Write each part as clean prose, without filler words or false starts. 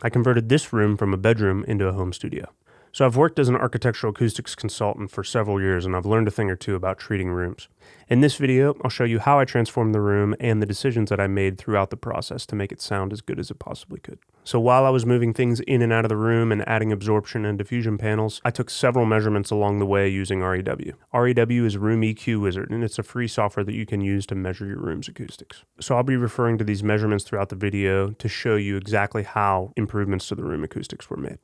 I converted this room from a bedroom into a home studio. So I've worked as an architectural acoustics consultant for several years, and I've learned a thing or two about treating rooms. In this video, I'll show you how I transformed the room and the decisions that I made throughout the process to make it sound as good as it possibly could. So while I was moving things in and out of the room and adding absorption and diffusion panels, I took several measurements along the way using REW. REW is Room EQ Wizard, and it's a free software that you can use to measure your room's acoustics. So I'll be referring to these measurements throughout the video to show you exactly how improvements to the room acoustics were made.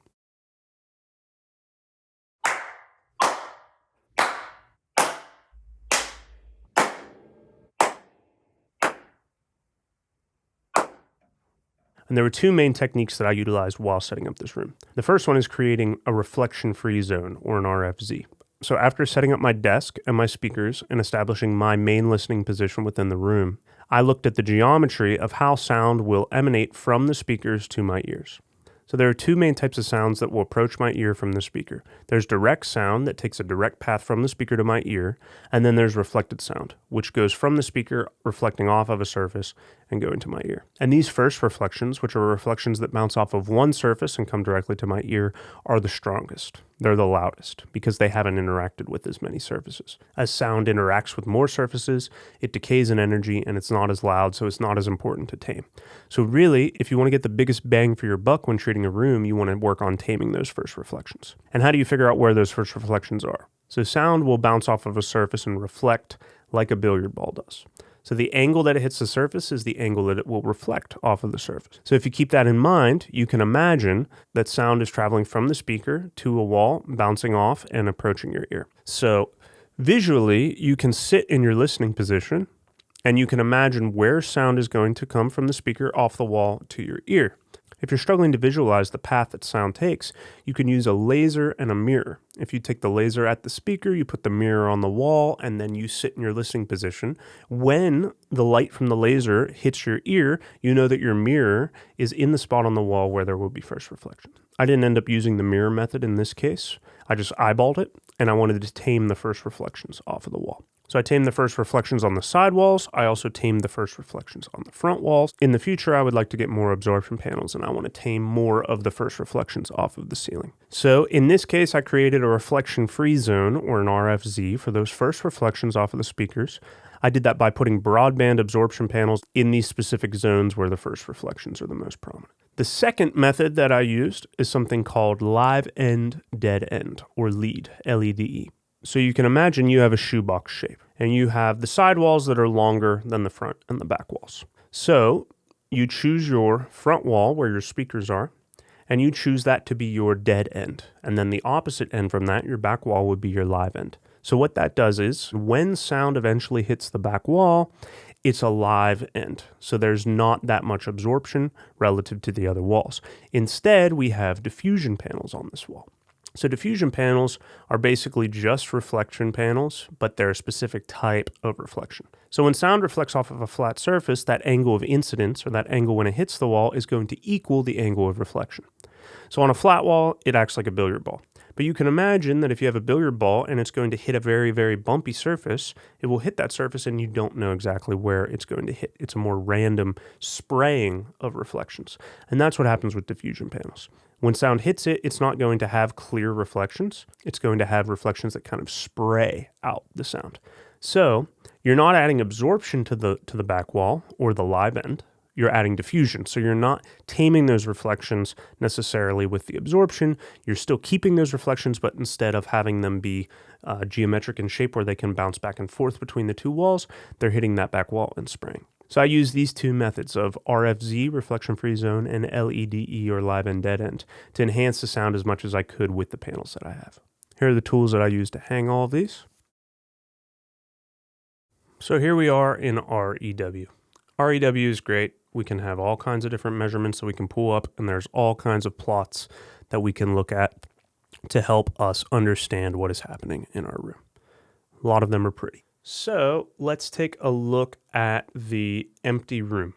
And there were two main techniques that I utilized while setting up this room. The first one is creating a reflection-free zone, or an RFZ. So after setting up my desk and my speakers and establishing my main listening position within the room, I looked at the geometry of how sound will emanate from the speakers to my ears. So there are two main types of sounds that will approach my ear from the speaker. There's direct sound that takes a direct path from the speaker to my ear, and then there's reflected sound, which goes from the speaker, reflecting off of a surface and going to my ear. And these first reflections, which are reflections that bounce off of one surface and come directly to my ear, are the strongest. They're the loudest because they haven't interacted with as many surfaces. As sound interacts with more surfaces, it decays in energy and it's not as loud, so it's not as important to tame. So really, if you want to get the biggest bang for your buck when treating a room, you want to work on taming those first reflections. And how do you figure out where those first reflections are? So sound will bounce off of a surface and reflect like a billiard ball does. So the angle that it hits the surface is the angle that it will reflect off of the surface. So if you keep that in mind, you can imagine that sound is traveling from the speaker to a wall, bouncing off and approaching your ear. So visually, you can sit in your listening position and you can imagine where sound is going to come from the speaker off the wall to your ear. If you're struggling to visualize the path that sound takes, you can use a laser and a mirror. If you take the laser at the speaker, you put the mirror on the wall, and then you sit in your listening position. When the light from the laser hits your ear, you know that your mirror is in the spot on the wall where there will be first reflection. I didn't end up using the mirror method in this case. I just eyeballed it, and I wanted to tame the first reflections off of the wall. So I tamed the first reflections on the side walls. I also tamed the first reflections on the front walls. In the future, I would like to get more absorption panels, and I want to tame more of the first reflections off of the ceiling. So in this case, I created a reflection-free zone, or an RFZ, for those first reflections off of the speakers. I did that by putting broadband absorption panels in these specific zones where the first reflections are the most prominent. The second method that I used is something called live end dead end, or LEDE, L-E-D-E. So you can imagine you have a shoebox shape, and you have the side walls that are longer than the front and the back walls. So you choose your front wall where your speakers are, and you choose that to be your dead end. And then the opposite end from that, your back wall, would be your live end. So what that does is when sound eventually hits the back wall, it's a live end. So there's not that much absorption relative to the other walls. Instead, we have diffusion panels on this wall. So diffusion panels are basically just reflection panels, but they're a specific type of reflection. So when sound reflects off of a flat surface, that angle of incidence, or that angle when it hits the wall, is going to equal the angle of reflection. So on a flat wall, it acts like a billiard ball. But you can imagine that if you have a billiard ball and it's going to hit a very, very bumpy surface, it will hit that surface and you don't know exactly where it's going to hit. It's a more random spraying of reflections. And that's what happens with diffusion panels. When sound hits it, it's not going to have clear reflections. It's going to have reflections that kind of spray out the sound. So you're not adding absorption to the back wall or the live end. You're adding diffusion. So you're not taming those reflections necessarily with the absorption. You're still keeping those reflections, but instead of having them be geometric in shape where they can bounce back and forth between the two walls, they're hitting that back wall and spraying. So I use these two methods of RFZ, reflection-free zone, and LEDE, or live end dead end, to enhance the sound as much as I could with the panels that I have. Here are the tools that I use to hang all of these. So here we are in REW. REW is great. We can have all kinds of different measurements that we can pull up, and there's all kinds of plots that we can look at to help us understand what is happening in our room. A lot of them are pretty. So let's take a look at the empty room.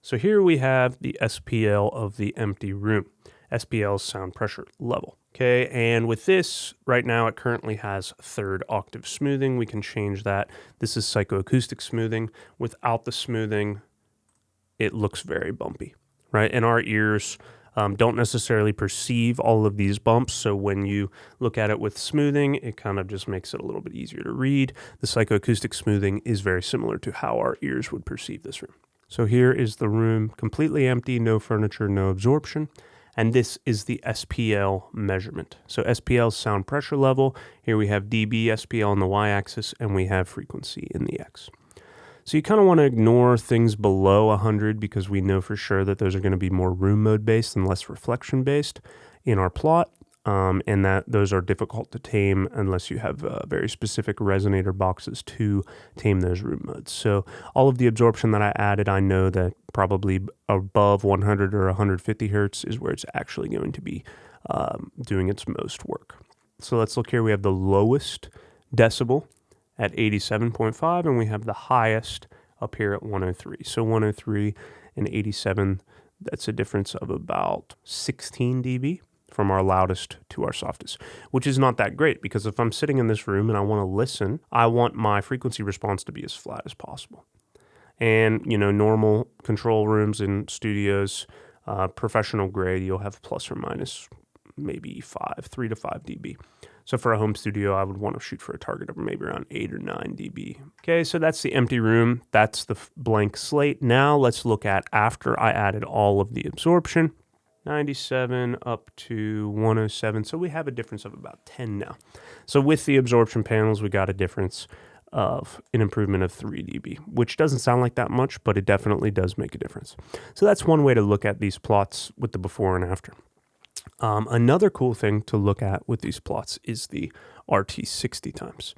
So here we have the SPL of the empty room. SPL is sound pressure level. Okay, and with this, right now it currently has third octave smoothing. We can change that. This is psychoacoustic smoothing. Without the smoothing, it looks very bumpy, right? And our ears don't necessarily perceive all of these bumps. So when you look at it with smoothing, it kind of just makes it a little bit easier to read. The psychoacoustic smoothing is very similar to how our ears would perceive this room. So here is the room completely empty, no furniture, no absorption. And this is the SPL measurement. So SPL sound pressure level. Here we have dB SPL on the y-axis, and we have frequency in the x. So you kind of want to ignore things below 100 because we know for sure that those are going to be more room mode based and less reflection based in our plot. And that those are difficult to tame unless you have very specific resonator boxes to tame those room modes. So all of the absorption that I added, I know that probably above 100 or 150 hertz is where it's actually going to be doing its most work. So let's look here. We have the lowest decibel at 87.5, and we have the highest up here at 103. So 103 and 87, that's a difference of about 16 dB. From our loudest to our softest, which is not that great because if I'm sitting in this room and I want to listen, I want my frequency response to be as flat as possible. And, normal control rooms in studios, professional grade, you'll have plus or minus maybe 3 to 5 dB. So for a home studio, I would want to shoot for a target of maybe around 8 or 9 dB. Okay, so that's the empty room. That's the blank slate. Now let's look at after I added all of the absorption. 97 up to 107. So we have a difference of about 10 now. So with the absorption panels, we got a difference of an improvement of 3 dB, which doesn't sound like that much, but it definitely does make a difference. So that's one way to look at these plots with the before and after. Another cool thing to look at with these plots is the RT 60 times.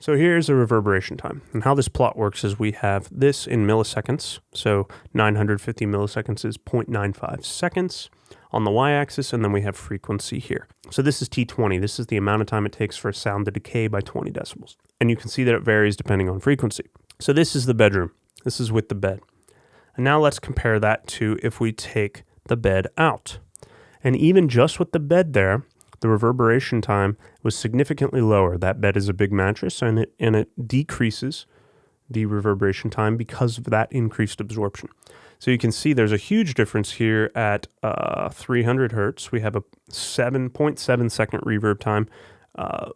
So here's a reverberation time. And how this plot works is we have this in milliseconds. So 950 milliseconds is 0.95 seconds on the y-axis, and then we have frequency here. So this is T20. This is the amount of time it takes for a sound to decay by 20 decibels. And you can see that it varies depending on frequency. So this is the bedroom. This is with the bed. And now let's compare that to if we take the bed out. And even just with the bed there, the reverberation time was significantly lower. That bed is a big mattress, and it decreases the reverberation time because of that increased absorption. So you can see there's a huge difference here at 300 hertz. We have a 7.7 second reverb time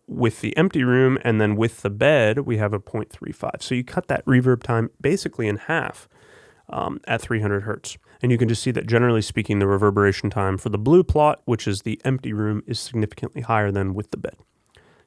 with the empty room, and then with the bed, we have a 0.35. So you cut that reverb time basically in half at 300 hertz. And you can just see that generally speaking, the reverberation time for the blue plot, which is the empty room, is significantly higher than with the bed.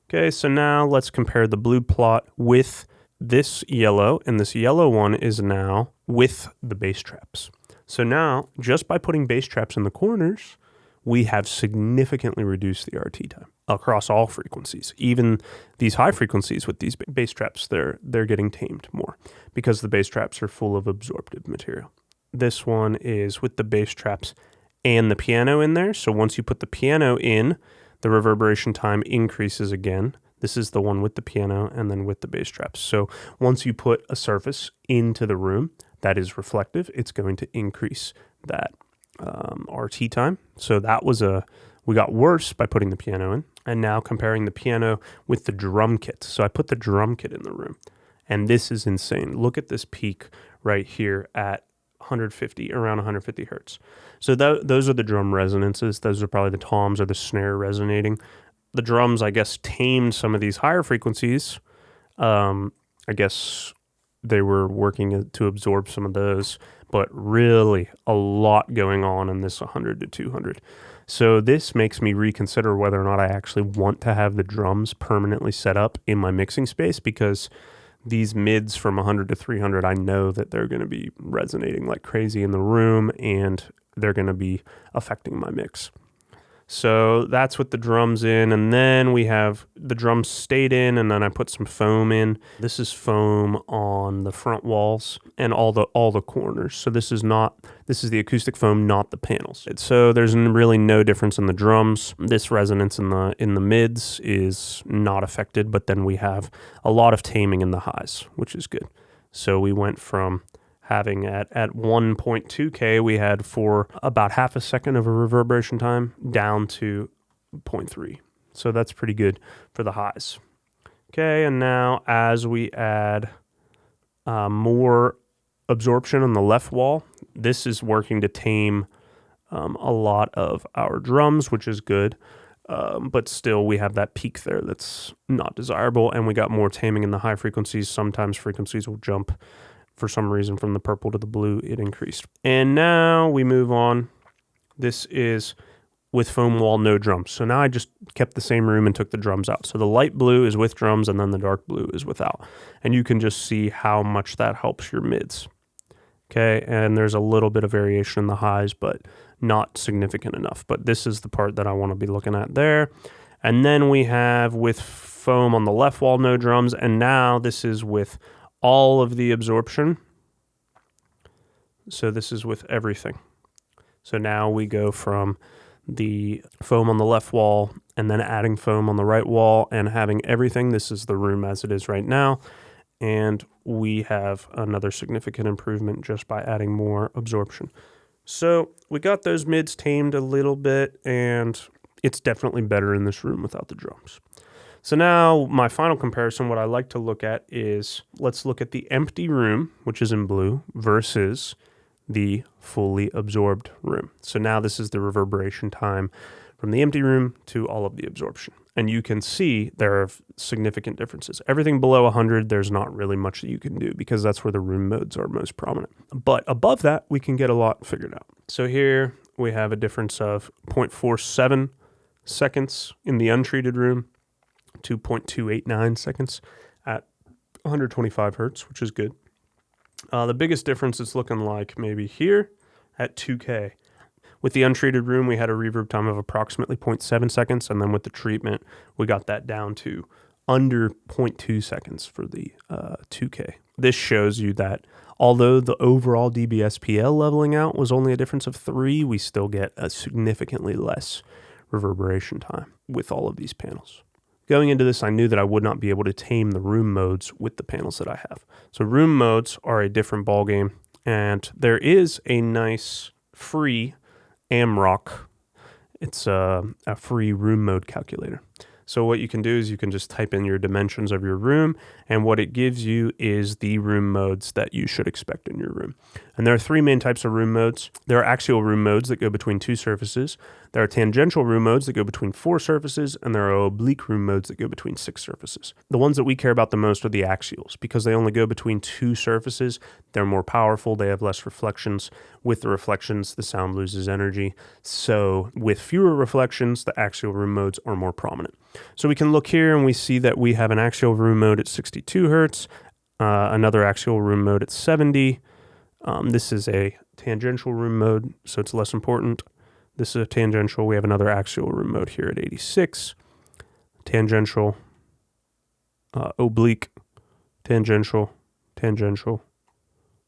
Okay, so now let's compare the blue plot with this yellow, and this yellow one is now with the bass traps. So now, just by putting bass traps in the corners, we have significantly reduced the RT time across all frequencies. Even these high frequencies with these bass traps, they're getting tamed more because the bass traps are full of absorptive material. This one is with the bass traps and the piano in there. So once you put the piano in, the reverberation time increases again. This is the one with the piano and then with the bass traps. So once you put a surface into the room that is reflective, it's going to increase that RT time. So that was we got worse by putting the piano in. And now comparing the piano with the drum kit. So I put the drum kit in the room, and this is insane. Look at this peak right here at around 150 hertz. So those are the drum resonances. Those are probably the toms or the snare resonating. The drums, I guess, tamed some of these higher frequencies. I guess they were working to absorb some of those, but really a lot going on in this 100 to 200. So this makes me reconsider whether or not I actually want to have the drums permanently set up in my mixing space, because these mids from 100 to 300, I know that they're going to be resonating like crazy in the room, and they're going to be affecting my mix. So that's with the drums in, and then we have the drums stayed in, and then I put some foam in. This is foam on the front walls and all the corners. So this is the acoustic foam, not the panels. So there's really no difference in the drums. This resonance in the mids is not affected, but then we have a lot of taming in the highs, which is good. So we went from having at 1.2K, we had for about half a second of a reverberation time down to 0.3. So that's pretty good for the highs. Okay, and now as we add more absorption on the left wall, this is working to tame a lot of our drums, which is good. But still, we have that peak there that's not desirable, and we got more taming in the high frequencies. Sometimes frequencies will jump for some reason from the purple to the blue. It increased. And now we move on. This is with foam wall, no drums. So now I just kept the same room and took the drums out. So the light blue is with drums, and then the dark blue is without. And you can just see how much that helps your mids. Okay, and there's a little bit of variation in the highs, but not significant enough. But this is the part that I want to be looking at there. And then we have with foam on the left wall, no drums. And now this is with all of the absorption. So this is with everything. So now we go from the foam on the left wall and then adding foam on the right wall and having everything. This is the room as it is right now. And we have another significant improvement just by adding more absorption. So we got those mids tamed a little bit, and it's definitely better in this room without the drums. So now my final comparison, what I like to look at is, let's look at the empty room, which is in blue, versus the fully absorbed room. So now this is the reverberation time from the empty room to all of the absorption. And you can see there are significant differences. Everything below 100, there's not really much that you can do because that's where the room modes are most prominent. But above that, we can get a lot figured out. So here we have a difference of 0.47 seconds in the untreated room to 0.289 seconds at 125 hertz, which is good. The biggest difference is looking like maybe here at 2K. With the untreated room, we had a reverb time of approximately 0.7 seconds, and then with the treatment, we got that down to under 0.2 seconds for the 2K. This shows you that although the overall dB SPL leveling out was only a difference of 3, we still get a significantly less reverberation time with all of these panels. Going into this, I knew that I would not be able to tame the room modes with the panels that I have. So room modes are a different ballgame, and there is a nice free AMROC. It's a free room mode calculator. So what you can do is you can just type in your dimensions of your room, and what it gives you is the room modes that you should expect in your room. And there are 3 main types of room modes. There are axial room modes that go between 2 surfaces. There are tangential room modes that go between 4 surfaces, and there are oblique room modes that go between 6 surfaces. The ones that we care about the most are the axials because they only go between 2 surfaces. They're more powerful. They have less reflections. With the reflections, the sound loses energy. So with fewer reflections, the axial room modes are more prominent. So we can look here and we see that we have an axial room mode at 62 hertz, another axial room mode at 70. This is a tangential room mode, so it's less important. This is a tangential. We have another axial room mode here at 86. Tangential, oblique, tangential,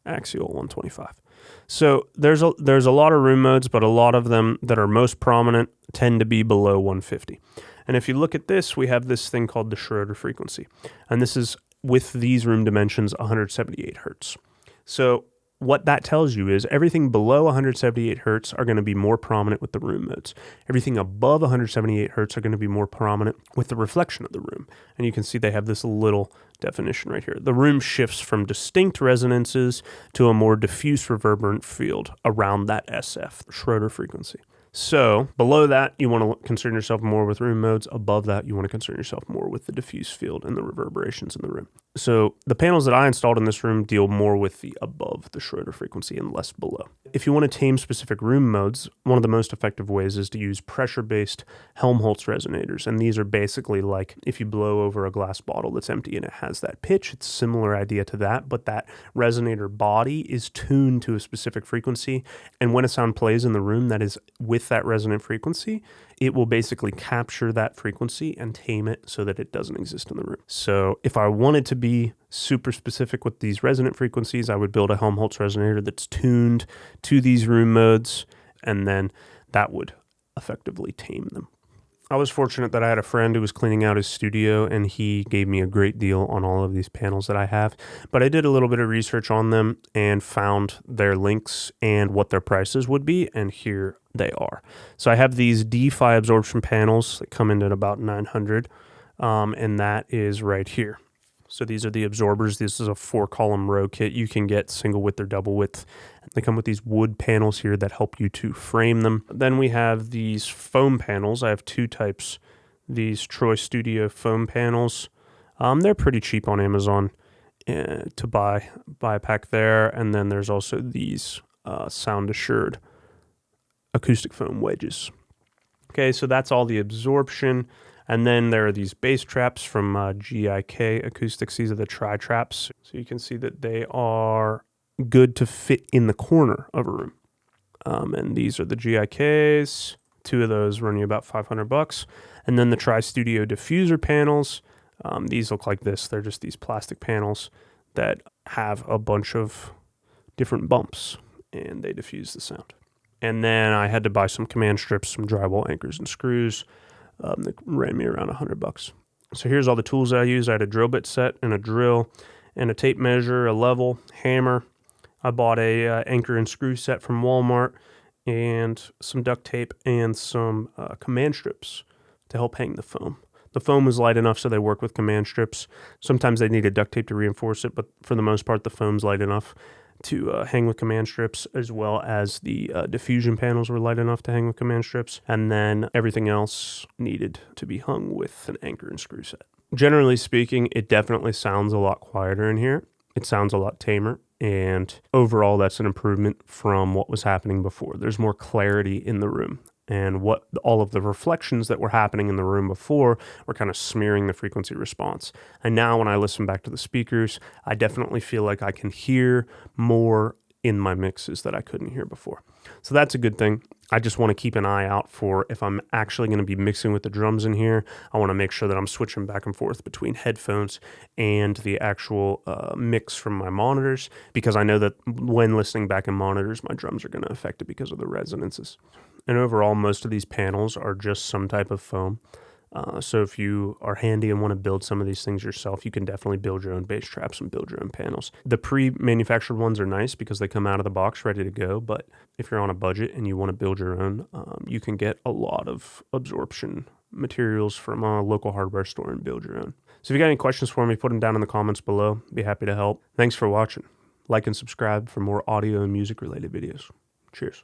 axial 125. So there's a lot of room modes, but a lot of them that are most prominent tend to be below 150. And if you look at this, we have this thing called the Schroeder frequency. And this is, with these room dimensions, 178 hertz. So what that tells you is everything below 178 hertz are going to be more prominent with the room modes. Everything above 178 hertz are going to be more prominent with the reflection of the room. And you can see they have this little definition right here. The room shifts from distinct resonances to a more diffuse reverberant field around that SF, Schroeder frequency. So below that, you want to concern yourself more with room modes. Above that, you want to concern yourself more with the diffuse field and the reverberations in the room. So the panels that I installed in this room deal more with the above the Schroeder frequency and less below. If you want to tame specific room modes, one of the most effective ways is to use pressure-based Helmholtz resonators. And these are basically like if you blow over a glass bottle that's empty and it has that pitch, it's a similar idea to that, but that resonator body is tuned to a specific frequency. And when a sound plays in the room that is with that resonant frequency, it will basically capture that frequency and tame it so that it doesn't exist in the room. So if I wanted to be super specific with these resonant frequencies, I would build a Helmholtz resonator that's tuned to these room modes, and then that would effectively tame them. I was fortunate that I had a friend who was cleaning out his studio, and he gave me a great deal on all of these panels that I have. But I did a little bit of research on them and found their links and what their prices would be, and here they are. So I have these D-Fi absorption panels that come in at about $900, and that is right here. So these are the absorbers. This is a 4-column row kit. You can get single width or double width. They come with these wood panels here that help you to frame them. Then we have these foam panels. I have 2 types. These Troy Studio foam panels. They're pretty cheap on Amazon to buy a pack there. And then there's also these Sound Assured acoustic foam wedges. Okay, so that's all the absorption. And then there are these bass traps from GIK Acoustics. These are the tri-traps. So you can see that they are good to fit in the corner of a room. And these are the GIKs. 2 of those run you about $500. And then the Tri-Studio diffuser panels. These look like this. They're just these plastic panels that have a bunch of different bumps, and they diffuse the sound. And then I had to buy some command strips, some drywall anchors and screws. That ran me around $100. So here's all the tools I use. I had a drill bit set and a drill and a tape measure, a level, hammer. I bought a anchor and screw set from Walmart and some duct tape and some command strips to help hang the foam. The foam is light enough so they work with command strips. Sometimes they need a duct tape to reinforce it, but for the most part, the foam's light enough to hang with command strips, as well as the diffusion panels were light enough to hang with command strips, and then everything else needed to be hung with an anchor and screw set. Generally speaking, it definitely sounds a lot quieter in here. It sounds a lot tamer, and overall that's an improvement from what was happening before. There's more clarity in the room. And what all of the reflections that were happening in the room before were kind of smearing the frequency response. And now when I listen back to the speakers, I definitely feel like I can hear more in my mixes that I couldn't hear before. So that's a good thing. I just want to keep an eye out for if I'm actually going to be mixing with the drums in here. I want to make sure that I'm switching back and forth between headphones and the actual mix from my monitors, because I know that when listening back in monitors, my drums are going to affect it because of the resonances. And overall, most of these panels are just some type of foam. So if you are handy and want to build some of these things yourself, you can definitely build your own bass traps and build your own panels. The pre-manufactured ones are nice because they come out of the box ready to go. But if you're on a budget and you want to build your own, you can get a lot of absorption materials from a local hardware store and build your own. So if you got any questions for me, put them down in the comments below. Be happy to help. Thanks for watching. Like and subscribe for more audio and music related videos. Cheers.